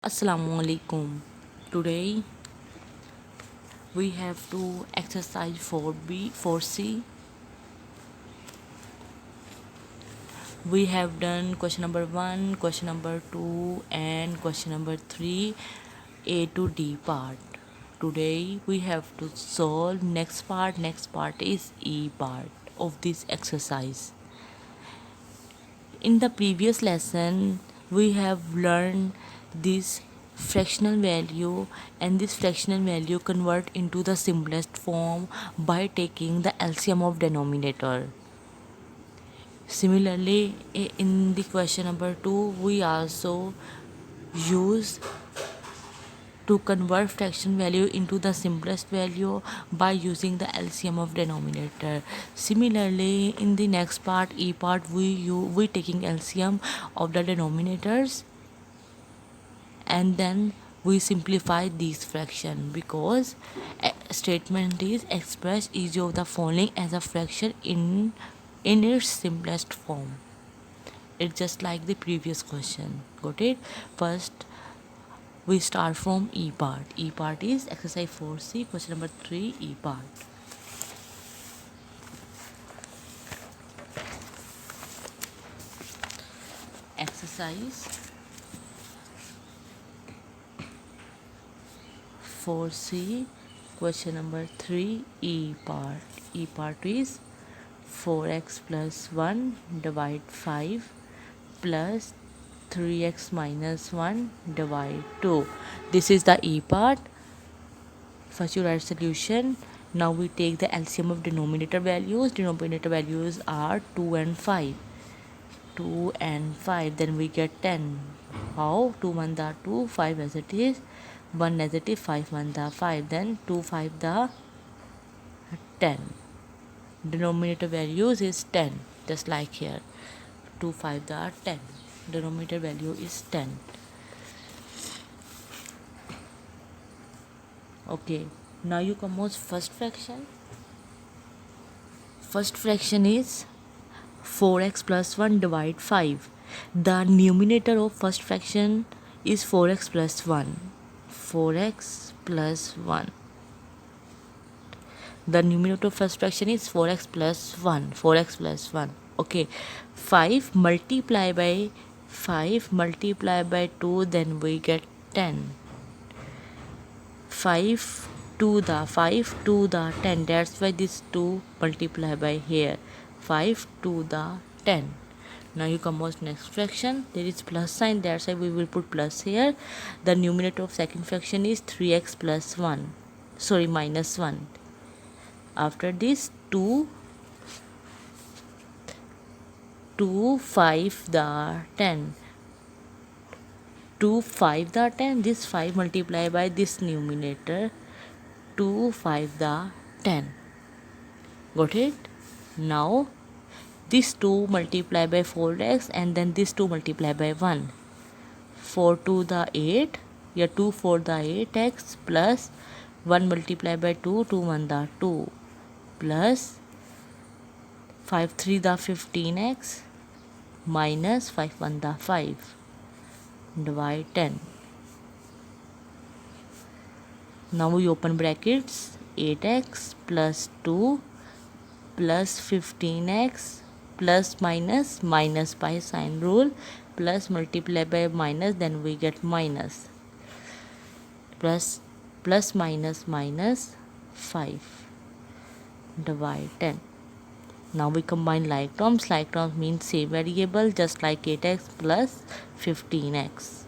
Assalamualaikum. Today we have to exercise 4B, 4C. We have done question number 1, question number 2, and question number 3, A to D part. Today we have to solve next part. Next part is E part of this exercise. In the previous lesson, we have learned this fractional value, and this fractional value convert into the simplest form by taking the LCM of denominator. Similarly, in the question number 2, we also use to convert fraction value into the simplest value by using the LCM of denominator. Similarly, in the next part, E part, we taking LCM of the denominators, and then we simplify these fraction because a statement is express each of the following as a fraction in its simplest form. It's just like the previous question. Got it? First, we start from E part. E part is exercise 4C, question number 3, E part. Exercise 4C, question number 3, E part. E part is 4x plus 1 divide 5 plus 3x minus 1 divide 2. This is the E part. First you write solution. Now we take the LCM of denominator values. Denominator values are 2 and 5. 2 and 5. Then we get 10. How? 2 1 the 2, 5 as it is. 1 negative, 5 1 the 5. Then 2 5 the 10. Denominator values is 10. Just like here. 2 5 the 10. Denominator value is 10. Okay, now you compose first fraction. First fraction is 4x plus 1 divide 5. The numerator of first fraction is 4x plus 1. 4x plus 1. The numerator of first fraction is 4x plus 1. 4x plus 1. Okay, 5 multiply by 5 multiply by 2, then we get 10. 5 to the 10, that's why this 2 multiply by here. 5 to the 10. Now you compose next fraction. There is plus sign, that's why we will put plus here. The numerator of second fraction is 3x plus 1, sorry, minus 1. After this 2 5 the 10. 2 5 the 10, this 5 multiply by this numerator, 2 5 the 10. Got it? Now this 2 multiply by 4x, and then this 2 multiply by 1. 4 to the 8, yeah, 2 4 the 8x plus 1 multiply by 2, 2 1 the 2 plus 5 3 the 15x minus 5 1 the 5 divide 10. Now we open brackets. 8x plus 2 plus 15x plus minus by sign rule, plus multiply by minus, then we get minus, plus minus 5 divide 10. Now we combine like terms. Like terms means same variable, just like 8x plus 15x,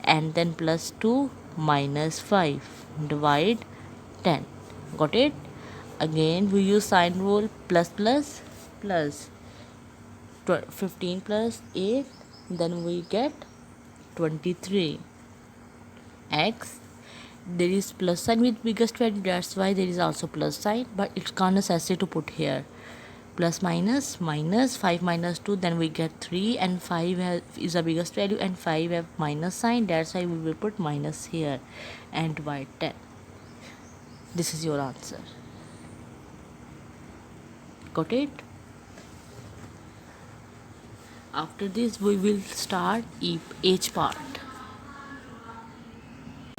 and then plus 2 minus 5 divide 10. Got it? Again we use sign rule, plus 15 plus 8, then we get 23. X, there is plus sign with biggest value, that's why there is also plus sign, but it's not necessary to put here. Plus minus 5 minus 2, then we get 3, and 5 is the biggest value, and 5 have minus sign, that's why we will put minus here and divide 10. This is your answer. Got it? After this we will start H part.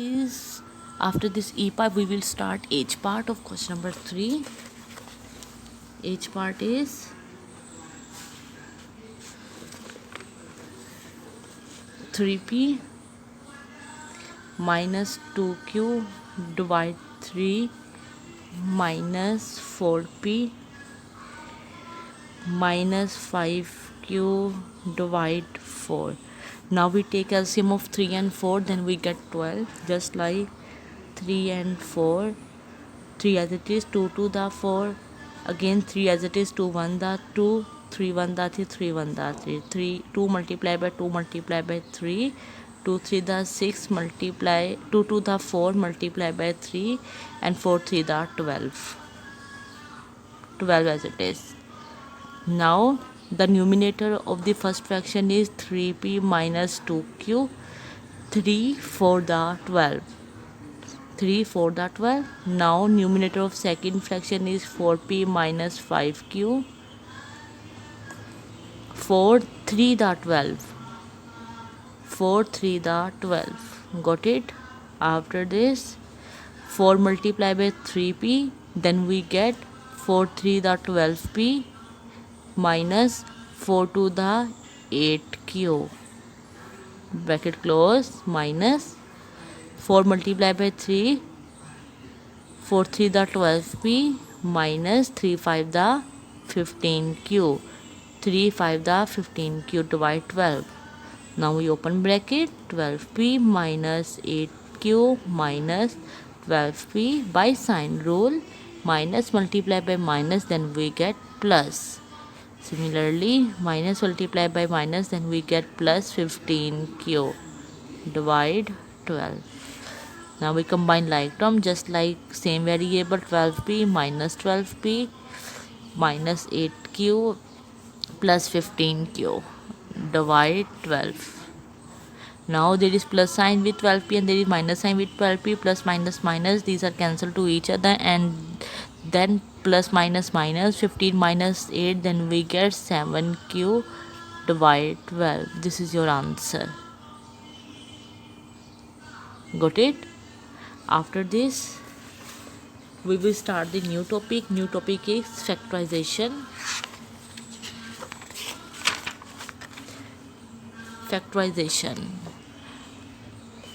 is after this E part we will start H part of question number 3. H part is 3p minus 2q divide 3 minus 4p minus 5q divide 4. Now we take LCM of 3 and 4, then we get 12, just like 3 and 4. 3 as it is, 2 to the 4, again 3 as it is, 2 1 the 2, 3 1 the 3, 3 1 the 3, 2 multiplied by 2 multiplied by 3, 2 3 the 6 multiply 2 to the 4 multiplied by 3, and 4 3 the 12 as it is. Now the numerator of the first fraction is 3p minus 2q, 3 4 the 12, 3 4 the 12. Now numerator of second fraction is 4p minus 5q, 4 3 the 12, 4 3 the 12. Got it? After this 4 multiplied by 3p, then we get 4 3 the 12p minus 4 to the 8q, bracket close, minus 4 multiplied by 3, 4 3 the 12p minus 3 5 the 15q, 3 5 the 15q divide 12. Now we open bracket, 12p minus 8q minus 12p, by sign rule, minus multiplied by minus, then we get plus. Similarly, minus multiplied by minus, then we get plus 15q divide 12. Now we combine like term, just like same variable, 12p minus 12p minus 8q plus 15q divide 12. Now there is plus sign with 12p and there is minus sign with 12p, plus minus minus, these are cancelled to each other, and then plus minus minus, 15 minus 8, then we get 7q divide 12. This is your answer. Got it? After this we will start the new topic. New topic is factorization.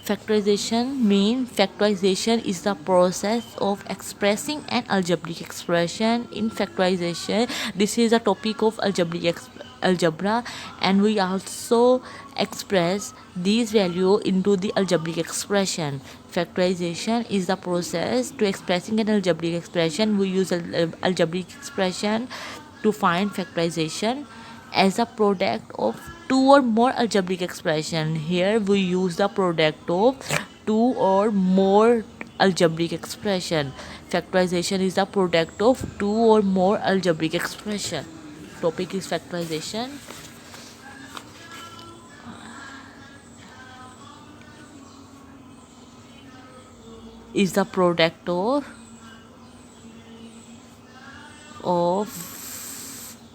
Factorization means factorization is the process of expressing an algebraic expression. In factorization, this is a topic of algebra, and we also express these value into the algebraic expression. Factorization is the process to expressing an algebraic expression. We use algebraic expression to find factorization as a product of two or more algebraic expression. Here we use the product of two or more algebraic expression. Factorization is the product of two or more algebraic expression. Topic is factorization. Is the product of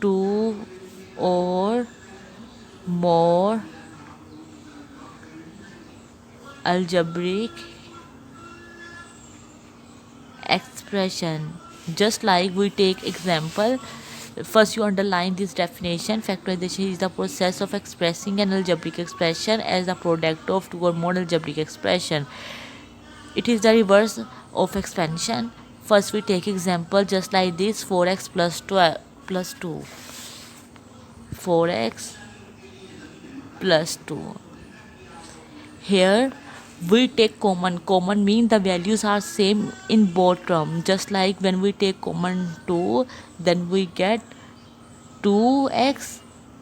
two or more algebraic expression. Just like we take example, first you underline this definition. Factorization is the process of expressing an algebraic expression as a product of two or more algebraic expression. It is the reverse of expansion. First we take example just like this, 4x plus 12 plus 2, 4x plus 2. Here we take common mean the values are same in both terms. Just like when we take common 2, then we get 2x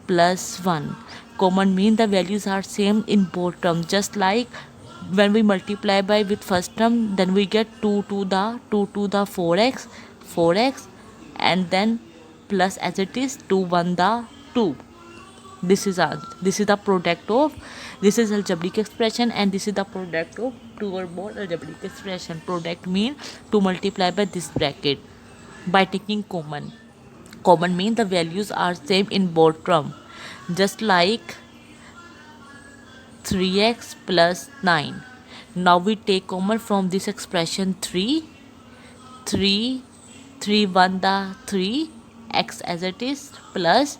plus 1. Common mean the values are same in both terms. Just like when we multiply by with first term, then we get 2 to the 4x, and then plus as it is 2 1 the 2. This is the product of, this is algebraic expression, and this is the product of two or more algebraic expression. Product mean to multiply by this bracket by taking common. Common mean the values are same in both term. Just like 3x plus 9. Now we take common from this expression 3 1 the 3 x as it is plus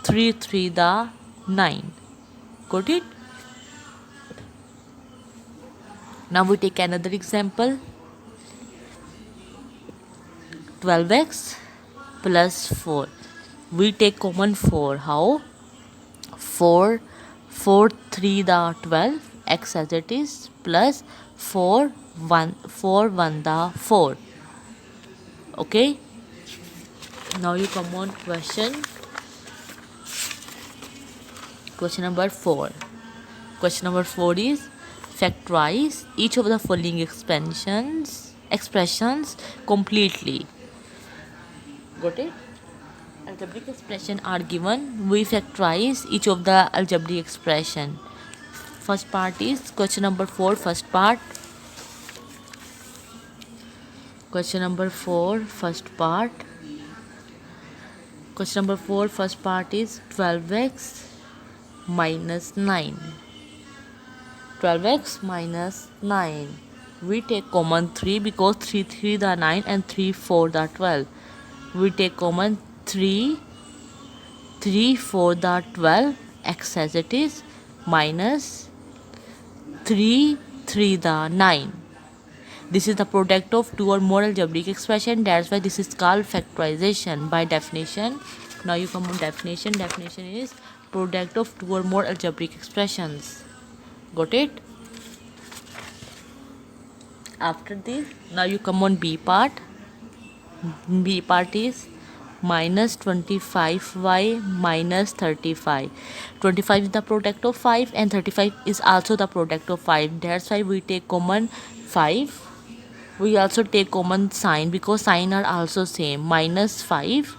3 the 9. Got it? Now we take another example. 12x plus 4. We take common 4. How? 4 3 the 12 x as it is plus 4 1 the 4. Okay, now you come on question number 4. Question number 4 is factorize each of the following expressions completely. Got it? Algebraic expression are given. We factorize each of the algebraic expression. First part is question number 4. First part. Question number 4. First part. Question number 4. First part is 12x minus 9. 12x minus 9. We take common 3 because 3 the 9 and 3 4 the 12. We take common 3 4 the 12 x as it is minus 3 the 9. This is the product of two or more algebraic expression. That's why this is called factorization by definition. Now you come on definition. Definition is product of two or more algebraic expressions. Got it? After this, now you come on B part. B part is minus 25y minus 35. 25 is the product of 5 and 35 is also the product of 5. That's why we take common 5. We also take common sign because sign are also same. Minus 5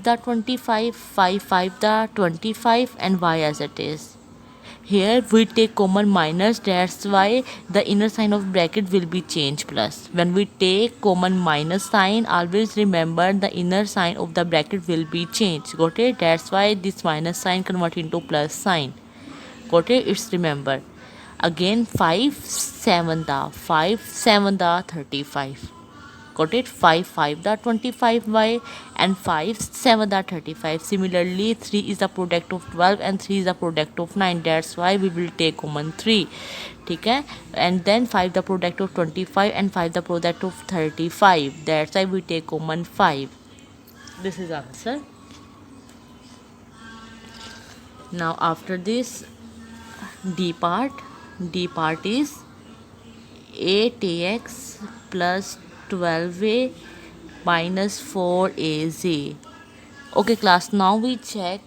the 25, 5 the 25 and y as it is. Here we take common minus, that's why the inner sign of bracket will be changed plus. When we take common minus sign, always remember the inner sign of the bracket will be changed. Got it? That's why this minus sign convert into plus sign. Got it? It's remember. Again 5 7 the 35. Got it? 5 the 25y and 5 7 the 35. Similarly 3 is the product of 12 and 3 is the product of 9. That's why we will take common 3. Okay? And then 5 the product of 25 and 5 the product of 35. That's why we take common 5. This is answer. Now after this D part is 8ax plus 12a minus 4az. Okay class, now we check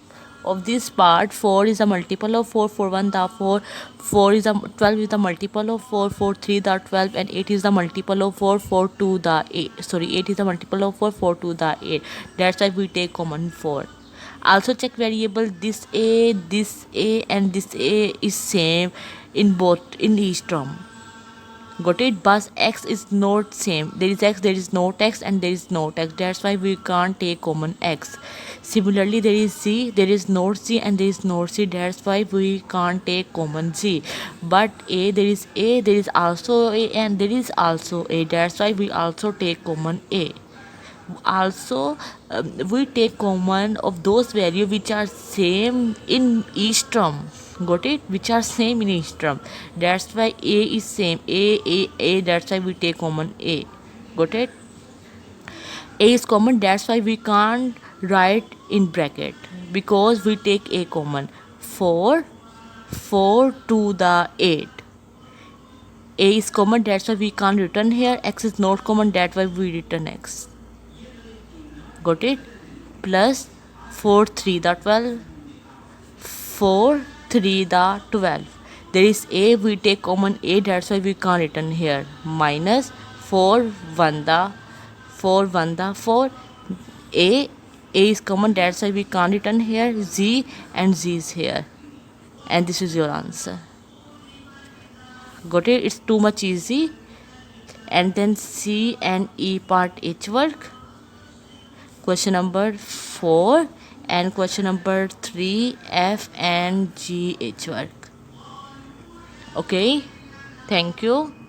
of this part. 4 is a multiple of 4, 1 the 4, 4 is a 12 is the multiple of 4, 3 the 12 and 8 is the multiple of 4, 2 the 8. 8 is the multiple of 4, 2 the 8. That's why we take common 4. Also check variable, this a and this a is same in each term. Got it? But x is not same. There is x, there is not x and there is not x. That's why we can't take common x. Similarly there is z, there is not z and there is not z. That's why we can't take common z. But there is also a and there is also a. That's why we also take common a. Also we take common of those values which are same in each term. Got it? Which are same in each term. That's why a is same. A. That's why we take common a. Got it? A is common. That's why we can't write in bracket because we take a common. 4 to the 8. A is common. That's why we can't return here. X is not common. That's why we return x. Got it? Plus 4 3 the 12. 4 3 the 12. There is a, we take common a, that's why we can't return here. Minus 4 1 the 4. A is common, that's why we can't return here. Z and Z is here. And this is your answer. Got it? It's too much easy. And then C and E part H work. Question number 4 and question number 3 F and G H work. Okay, thank you.